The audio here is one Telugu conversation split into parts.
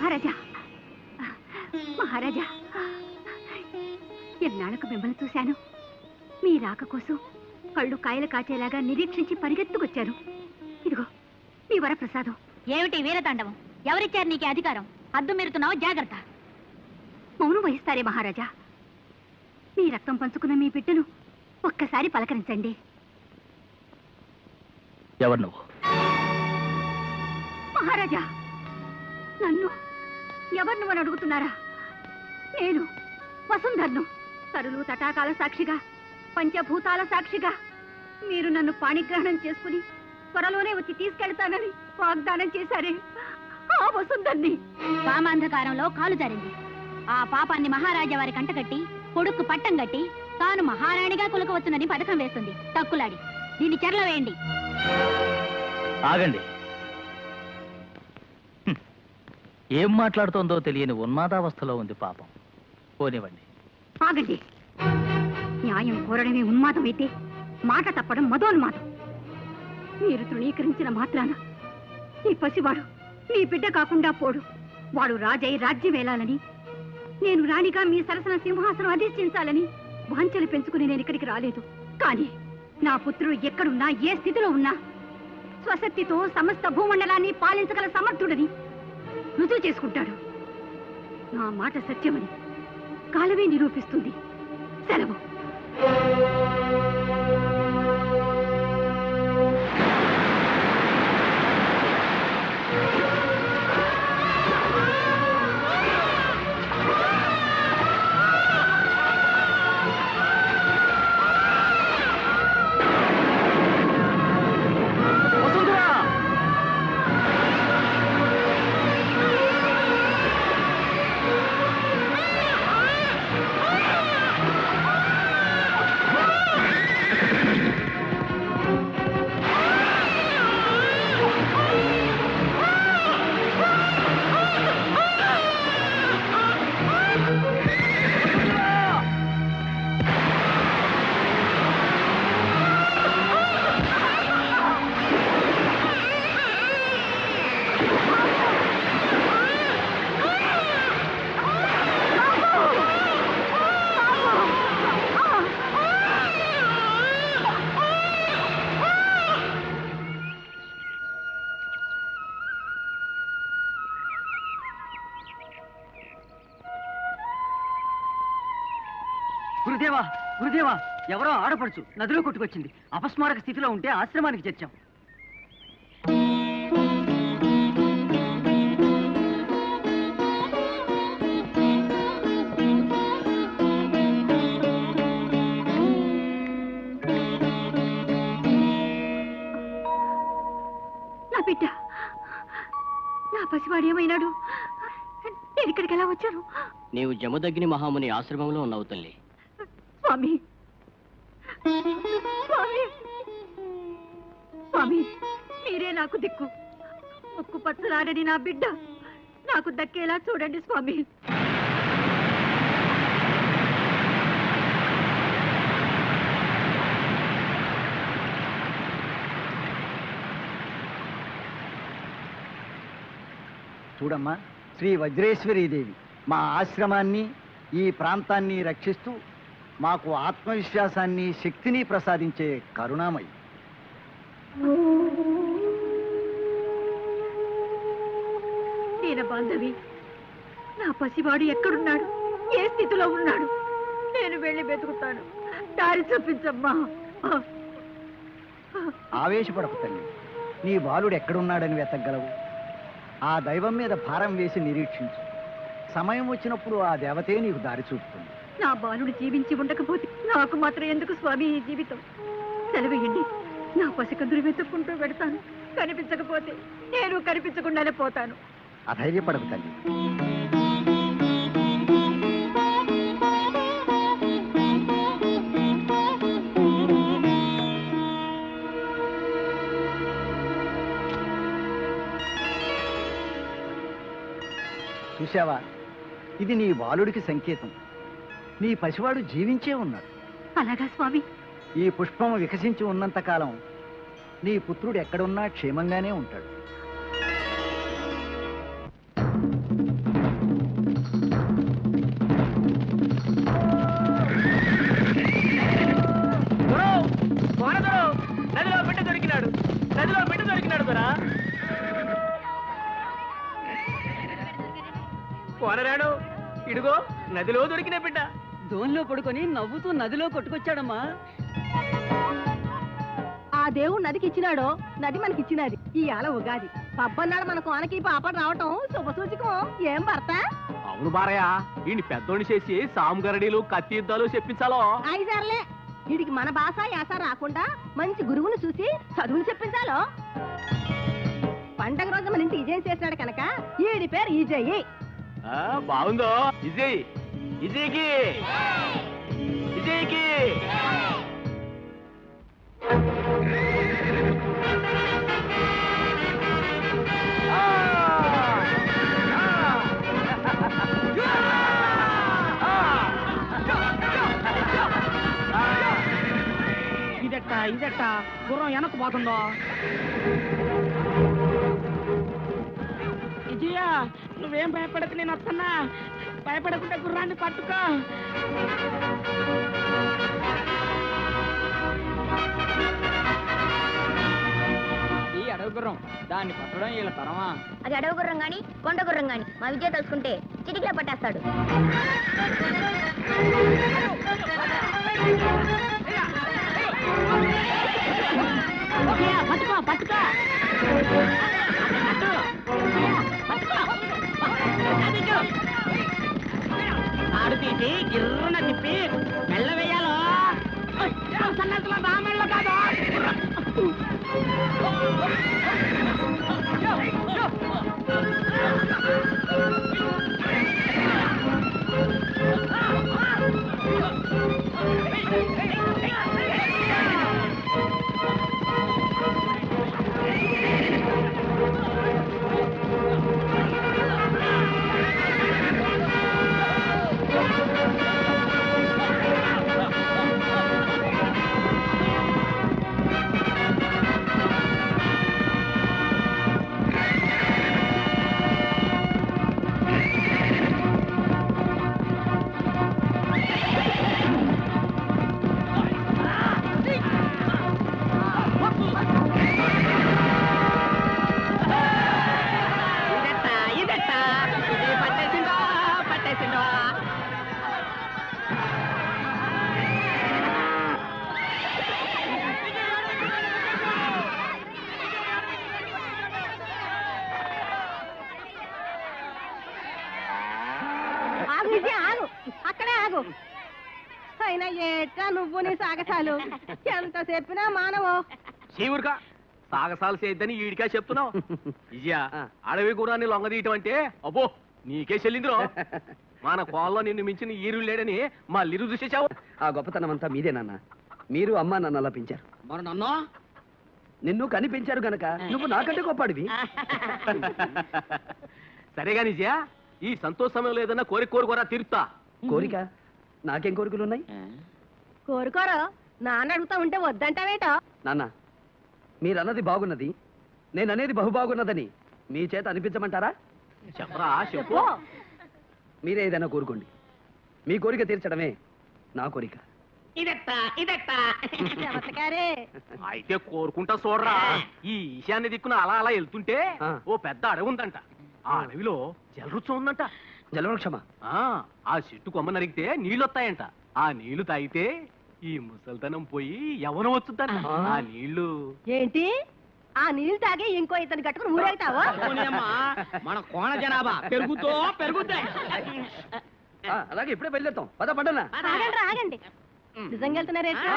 మహారాజా, మహారాజా, ఎన్నాళ్ళకు మిమ్మల్ని చూశాను. మీ రాక కోసం కళ్ళు కాయలు కాచేలాగా నిరీక్షించి పరిగెత్తుకొచ్చారు. ఇదిగో మీ వరప్రసాదం. ఏమిటి వీరతాండవం? ఎవరిచ్చారు నీకు అధికారం? హద్దు మీరుతున్నావు, జాగ్రత్త. మౌనం వహిస్తారే మహారాజా. మీ రక్తం పంచుకున్న మీ బిడ్డను ఒక్కసారి పలకరించండి. ఎవరు నువ్వు? మహారాజా, నన్ను ఎవరు నువ్వని అడుగుతున్నారా? నేను వసుంధర్ను. తరులు తటాకాల సాక్షిగా, పంచభూతాల సాక్షిగా మీరు నన్ను పాణిగ్రహణం చేసుకుని త్వరలోనే వచ్చి తీసుకెళ్తానని వాగ్దానం చేశారే, ఆ వసుంధర్ని. కామాంధకారంలో కాలు జారింది. ఆ పాపాన్ని మహారాజా వారి కంటగట్టి కొడుకు పట్టం కట్టి తాను మహారాణిగా కులకవచ్చునని పథకం వేస్తుంది. తక్కులాడి దీన్ని చెరలో వేయండి. ఆగండి. ఏం మాట్లాడుతోందో తెలియని ఉన్మాదావస్థలో ఉంది పాపం. పోనివ్వండి. ఆగండి. న్యాయం కోరడమే ఉన్మాదమైతే మాట తప్పడం మదోన్మాదం. మీరు తృణీకరించిన మాత్రాన ఈ పసివాడు మీ బిడ్డ కాకుండా పోడు. వాడు రాజై రాజ్యం వేలాలని, నేను రాణిగా మీ సరసన సింహాసనం అధిష్ఠించాలని వాంఛలు పెంచుకుని నేను ఇక్కడికి రాలేదు. కానీ నా పుత్రుడు ఎక్కడున్నా, ఏ స్థితిలో ఉన్నా స్వశక్తితో సమస్త భూమండలాన్ని పాలించగల సమర్థుడని రుజువు చేసుకుంటాడు. నా మాట సత్యమని కాలమే నిరూపిస్తుంది. సెలవు. గురుదేవా, గురుదేవా, ఎవరో ఆడపడుచు నదిలో కొట్టుకొచ్చింది. అపస్మారక స్థితిలో ఉంటే ఆశ్రమానికి చేర్చాం. నా బిడ్డ, నా పసివాడు ఏమైనాడు? నేను ఇక్కడికి ఎలా వచ్చాను? నీవు జమదగ్ని మహాముని ఆశ్రమంలో ఉన్నావు తల్లి. స్వామి, స్వామి, స్వామి, మీరే నాకు దిక్కు. ముక్కు పచ్చలాడని నా బిడ్డ నాకు దక్కేలా చూడండి స్వామి. చూడమ్మా, శ్రీ వజ్రేశ్వరీదేవి మా ఆశ్రమాన్ని, ఈ ప్రాంతాన్ని రక్షిస్తూ మాకు ఆత్మవిశ్వాసాన్ని, శక్తిని ప్రసాదించే కరుణామయి. దీన బాంధవి, నా పసివాడు ఎక్కడున్నాడు? ఏ స్థితిలో ఉన్నాడు? నేను వెళ్ళి వెతుకుతాను. దారి చూపించమ్మా. ఆవేశపడకు తల్లి. నీ బాలుడు ఎక్కడున్నాడని వెతకగలవు? ఆ దైవం మీద భారం వేసి నిరీక్షించు. సమయం వచ్చినప్పుడు ఆ దేవతే నీకు దారి చూపుతుంది. నా బాలుడు జీవించి ఉండకపోతే నాకు మాత్రం ఎందుకు స్వామి ఈ జీవితం? సెలవేయండి. నా పసికందులు వెతుక్కుంటూ పెడతాను. కనిపించకపోతే నేను కనిపించకుండానే పోతాను. అధైర్యపడకు తల్లి. చూశావా, ఇది నీ బాలుడికి సంకేతం. నీ పసివాడు జీవించే ఉన్నాడు. అలాగా స్వామి? ఈ పుష్పం వికసించి ఉన్నంతకాలం నీ పుత్రుడు ఎక్కడున్నా క్షేమంగానే ఉంటాడు. కోనరాడు ఇడుగో నదిలో దొరికిన బిడ్డ. దోన్లో పడుకొని నవ్వుతూ నదిలో కొట్టుకొచ్చాడమ్మా. ఆ దేవుడు నదికి ఇచ్చినాడో నది మనకిచ్చినది. ఇవాళ ఉగాది పబ్బన్నాడు మన కోనకి పాప రావటం శుభసూచకం. ఏం భర్త? అవును బారయ్య, ఈయన పెద్దోడిని చేసి సాముగరడీలు కత్తి యుద్ధాలు చెప్పించాలో. ఐదారులే వీడికి మన భాష యాస రాకుండా మంచి గురువును చూసి చదువులు చెప్పించాలో. పండగ రోజు మన ఇంటి విజయం చేసినాడు కనుక ఈడి పేరు ఈజయ్యి. బాగుందో విజయ్. విజయ్కి విజయ్కి ఇదెట్టా గుర్రం వెనక్కు పోతుందో. విజయ నువ్వేం భయపడకు, నేను వస్తున్నా. భయపడకుండా గుర్రాన్ని పట్టుకో. ఈ అడవి గుర్రం, దాన్ని పట్టడం వీళ్ళ తరమా? అది అడవి గుర్రం గాని కొండ గుర్రం గాని మా విజయ తెలుసుకుంటే చిటికిలో పట్టేస్తాడు. పట్టుకో పట్టుకో ఆడు తీసి గిర్రున తిప్పి మెల్ల వేయాలో. సన్నట్లో నా మెల్ల కాదు. అక్కడే ఆగు. అయినా ఏటా నువ్వు నీ సాగసాలు ఎంత చెప్పినా మానవు. శివుడుగా సాగసాలు చేద్దని ఈడికా చెప్తున్నావు. విజయ అడవి గుర్రాన్ని లొంగదీయటం అంటే అబ్బో నీకే చెల్లిందిరో. మన కోళ్ళలో నిన్ను మించిన ఈరుడు లేడని మా లిరు చూసేసావు. ఆ గొప్పతనం అంతా మీదే నాన్న. మీరు అమ్మా నన్ను అలా పెంచారు. మరి నన్ను నిన్ను కనిపించారు గనక నువ్వు నాకంటే గొప్పడివి. సరేగా నిజయా, ఈ సంతోష సమయంలో ఏదన్నా కోరుకోరా తీరుతా. కోరిక? నాకేం కోరికలు ఉన్నాయి? కోరుకోరు. నాన్న అడుగుతా ఉంటే వద్దంటావేటో. నాన్న, మీరన్నది బాగున్నది, నేననేది బహు బాగున్నదని మీ చేత అనిపించమంటారా? చెప్పరా చెప్పు. మీరే ఏదైనా కోరుకోండి. మీ కోరిక తీర్చడమే నా కోరిక. అయితే కోరుకుంటా చూడరా. ఈ ఈశాన్య దిక్కున అలా అలా వెళ్తుంటే ఓ పెద్ద అడవి ఉందంట. ఆ అడవిలో జలరుచం ఉందంట. జలవృక్షమా? ఆ చెట్టు కొమ్మ నరిగితే నీళ్ళు వస్తాయంట. ఆ నీళ్లు తాగితే ఈ ముసల్తనం పోయి యవ్వనం వచ్చుద్దంట. ఆ నీళ్లు ఏంటి? ఆ నీళ్లు తాగి ఇంకో ఇతను కట్టుకుని ఊరేగుతావా? మన కోణ జనాభా పెరుగుద్దా. అలాగే ఇప్పుడే బయలుదేరుతాం. పద పడ్డనా. ఆగండి. నిజంగా వెళ్తున్నారేంటి?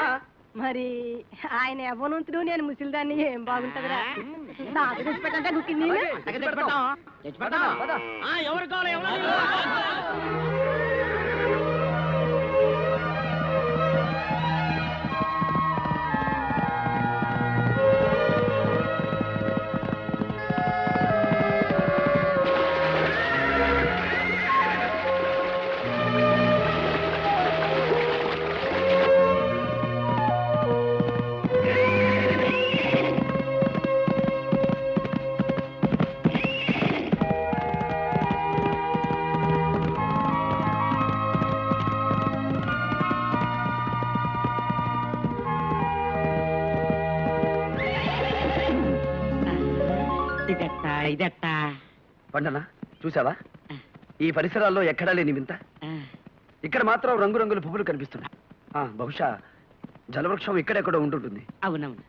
మరి ఆయన యవ్వనంతుడు, నేను ముసలిదాన్ని. ఏం బాగుంటదిరా. నాకు తెచ్చిపెట్టంటే గుక్కింది. ఎవరు కావాలి? పండనా చూసావా? ఈ పరిసరాల్లో ఎక్కడా లేని వింత. ఇక్కడ మాత్రం రంగురంగుల పువ్వులు కనిపిస్తున్నాయి. బహుశా జలవృక్షం ఇక్కడెక్కడో ఉంటుంటుంది. అవునవును.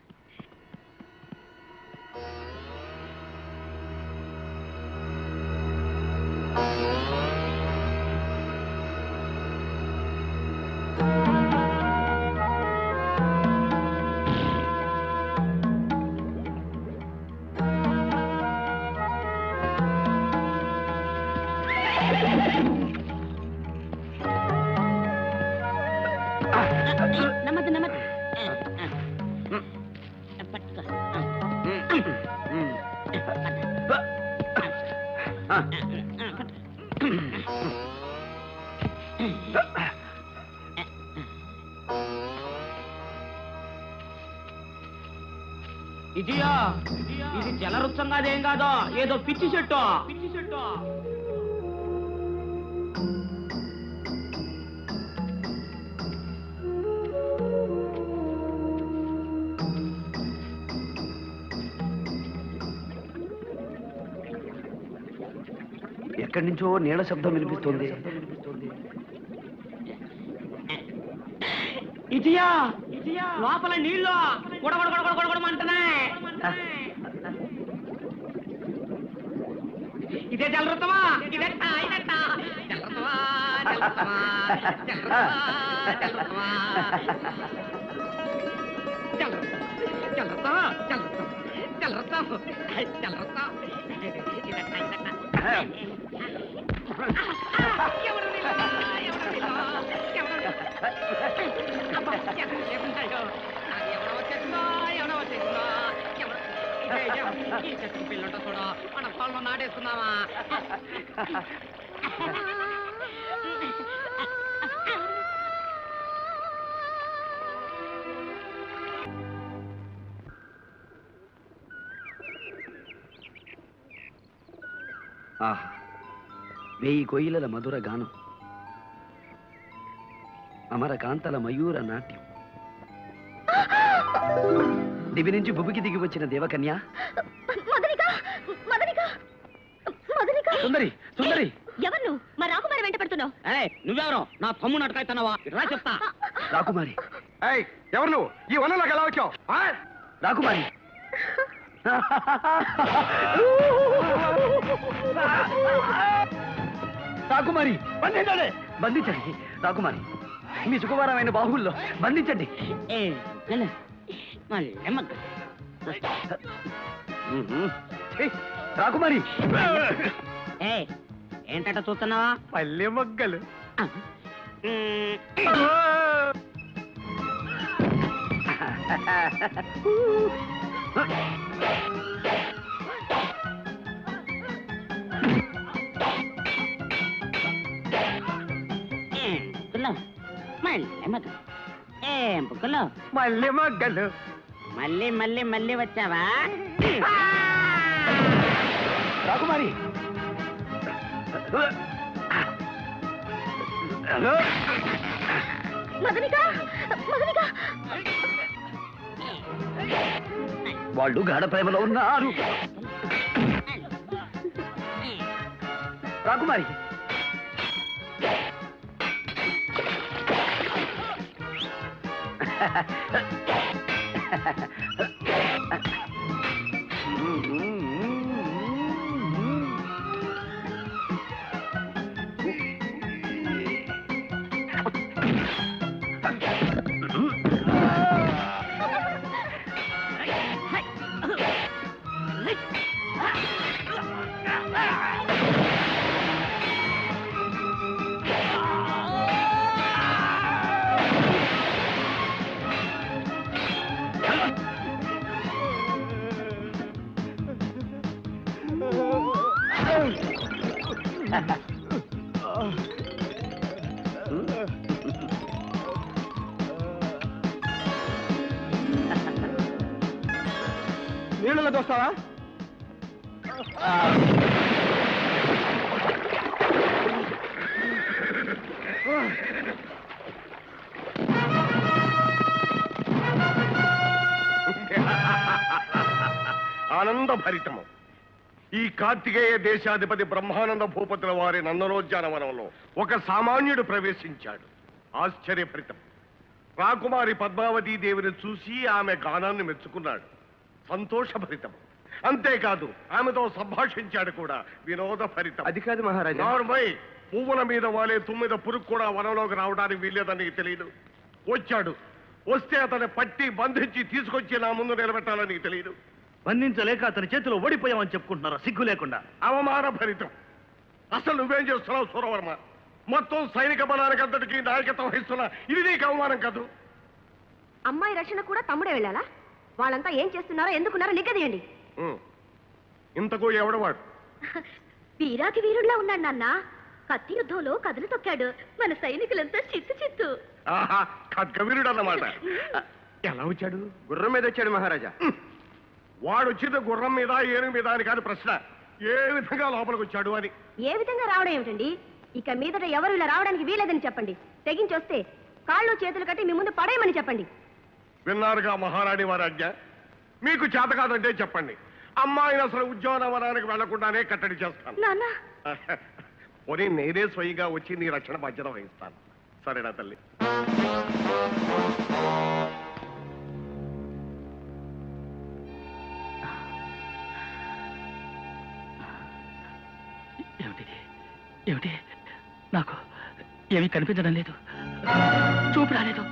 నమ్మద్దు నమ్మద్దు. పట్టుకో. ఇదియా, ఇది జలవృక్షం కాదేం కాదో, ఏదో పిచ్చి చెట్టు. ఎక్కడి నుంచో నీళ్ళ శబ్దం వినిపిస్తోంది. ఇదియా, లోపల నీళ్ళు గొడగొడగొడగొడగొడమంటున్నాయి. ఇదే జలవృత్తమా? ఇదెట్టా ఇదెట్టా జలవృత్తమా? జలవృత్తమా? జలవృత్తమా? జలవృత్తమా? జలవృత్తం జలవృత్తం జలవృత్తం జలవృత్తం ఇదెట్టా ఇదెట్టా. ఎవరు ఈ చెట్టుకు పిల్లుంటో చూడ, మన పొలంలో నాటేసుకుందామా? ఆహా, 1000 కోయిలల మధుర గానం, అమరకాంతల మయూర నాట్యం. దివి నుంచి భువికి దిగి వచ్చిన దేవకన్య సుందరి. సుందరి, ఎవరు నువ్వు? మా రాకుమారి వెంట పడుతున్నావు? నువ్వెవరో? నా తమ్ముడు అటకాయితున్నావా? రా చెప్తా. రాకుమారి. ఎవరు నువ్వు? ఈ వనంలోకి ఎలా వచ్చావు? రాకుమారి. రాకుమారి, బంధించండి. బంధించండి రాకుమారి. మీ సుకుమారమైన బాహుల్లో బంధించండి. రాకుమారి. ఏంటట చూస్తున్నావా? పల్లె మొగ్గలు. మళ్ళీ మొగ్గలు. మళ్ళీ మళ్ళీ మళ్ళీ వచ్చావా? రాకుమారి. వాళ్ళు గాఢ ప్రేమలో ఉన్నారు. రాకుమారి. నీళ్ళలో దోస్తావా? ఆనంద భరితము. ఈ కార్తికేయ దేశాధిపతి బ్రహ్మానంద భూపతుల వారి నందనోద్యానవనంలో ఒక సామాన్యుడు ప్రవేశించాడు. ఆశ్చర్యభరితం. రాకుమారి పద్మావతీ దేవిని చూసి ఆమె గానాన్ని మెచ్చుకున్నాడు. సంతోషభరితం. అంతేకాదు ఆమెతో సంభాషించాడు కూడా. వినోదభరితం. అది కాదు మహారాజా. నార్మల్. పువ్వుల మీద వాలే తుమ్మిద పురుగు కూడా వనంలోకి రావడానికి వీల్లేదని నీకు తెలియదు. వచ్చాడు. వస్తే అతన్ని పట్టి బంధించి తీసుకొచ్చి నా ముందు నిలబెట్టాలని నీకు తెలియదు. బంధించలేక అతని చేతిలో ఓడిపోయామని చెప్పుకుంటున్నారా సిగ్గు లేకుండా? అవమానభరితం. అసలు నువ్వేం చేస్తున్నావు సూరవర్మ? మొత్తం సైనిక బలానికి అంతటికీ నాయకత్వం వహిస్తున్నా ఇది నీకు అవమానం కాదు. అమ్మాయి రక్షణ కూడా తమ్ముడే వెళ్ళాలా? వాళ్ళంతా ఏం చేస్తున్నారో ఎందుకున్నారో నిగ్గదీయండి. ఇంతకు ఎవడవాడు? వీరాకి వీరుల్లా ఉన్నాడు నాన్న. కత్తి యుద్ధంలో కథలు తొక్కాడు. మన సైనికులంతా చిత్తు చిత్తు. ఆహా, ఖడ్గవీరుడు అన్నమాట. ఎలా వచ్చాడు? గుర్రం మీద వచ్చాడు మహారాజా. వాడు వచ్చింది గుర్రం మీద ఏనుగు మీద అని కాదు ప్రశ్న. ఏ విధంగా లోపలికి వచ్చాడు అని. ఏ విధంగా రావడం ఏమిటండి? ఇక మీదట ఎవరు ఇలా రావడానికి వీలేదని చెప్పండి. తెగించొస్తే కాళ్ళు చేతులు కట్టి మీ ముందు పడేయమని చెప్పండి. విన్నారుగా మహారాణి వారి ఆజ్ఞ. మీకు చేత కాదంటే చెప్పండి. అమ్మాయిని అసలు ఉద్యానవనానికి వెళ్లకుండానే కట్టడి చేస్తాను. నాన్న పోనీ నేనే స్వయంగా వచ్చి నీ రక్షణ బాధ్యత వహిస్తాను. సరేనా తల్లి? ఏమిటిది? ఏమిటి? నాకు ఏమీ కనిపించడం లేదు. చూపు రాలేదు.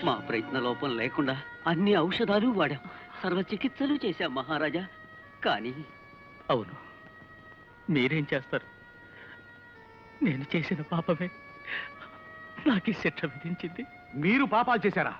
మా ప్రయత్న లోపం లేకుండా అన్ని ఔషధాలు వాడాం, సర్వ చికిత్సలు చేశాం మహారాజా. కానీ అవును, మీరేం చేస్తారు? నేను చేసిన పాపమే నాకు ఈ శిక్ష విధించింది. మీరు పాపాలు చేశారా?